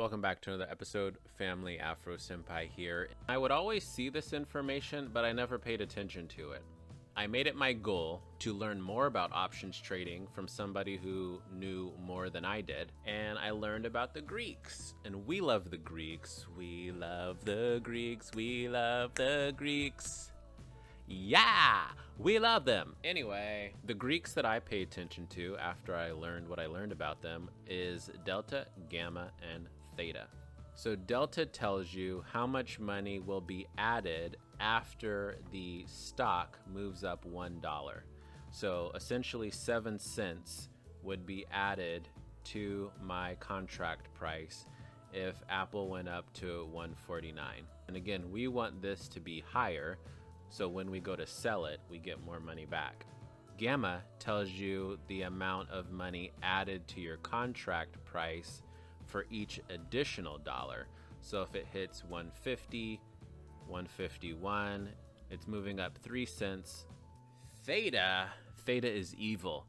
Welcome back to another episode. Family Afro Senpai here. I would always see this information, but I never paid attention to it. I made it my goal to learn more about options trading from somebody who knew more than I did, and I learned about the Greeks. And we love the Greeks. We love the Greeks. We love the Greeks. Yeah, we love them. Anyway, the Greeks that I pay attention to after I learned what I learned about them is delta, gamma, and theta. So delta tells you how much money will be added after the stock moves up $1. So essentially 7 cents would be added to my contract price if Apple went up to 149. And again, we want this to be higher, so when we go to sell it, we get more money back. Gamma tells you the amount of money added to your contract price for each additional dollar. So if it hits 150, 151, it's moving up 3 cents. Theta is evil.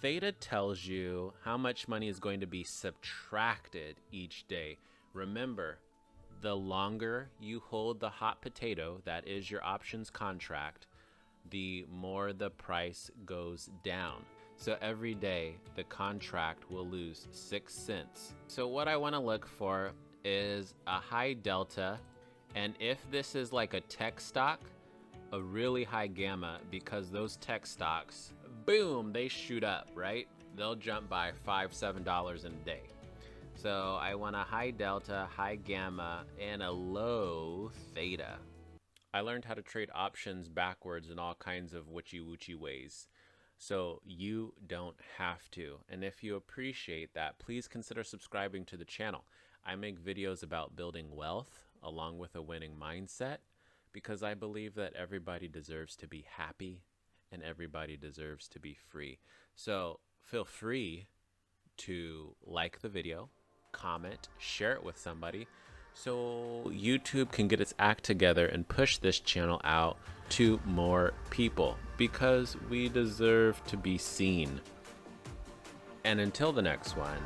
Theta tells you how much money is going to be subtracted each day. Remember, the longer you hold the hot potato, that is your options contract, the more the price goes down. So every day the contract will lose 6 cents. So what I want to look for is a high delta, and if this is like a tech stock, a really high gamma, because those tech stocks, boom, they shoot up, right? They'll jump by $5-7 in a day. So I want a high delta, high gamma, and a low theta. I learned how to trade options backwards in all kinds of witchy-woochie ways. So you don't have to. And if you appreciate that, please consider subscribing to the channel. I make videos about building wealth along with a winning mindset, because I believe that everybody deserves to be happy and everybody deserves to be free. So feel free to like the video, comment, share it with somebody, so YouTube can get its act together and push this channel out to more people, because we deserve to be seen. And until the next one,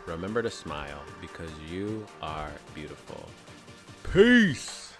remember to smile, because you are beautiful. Peace!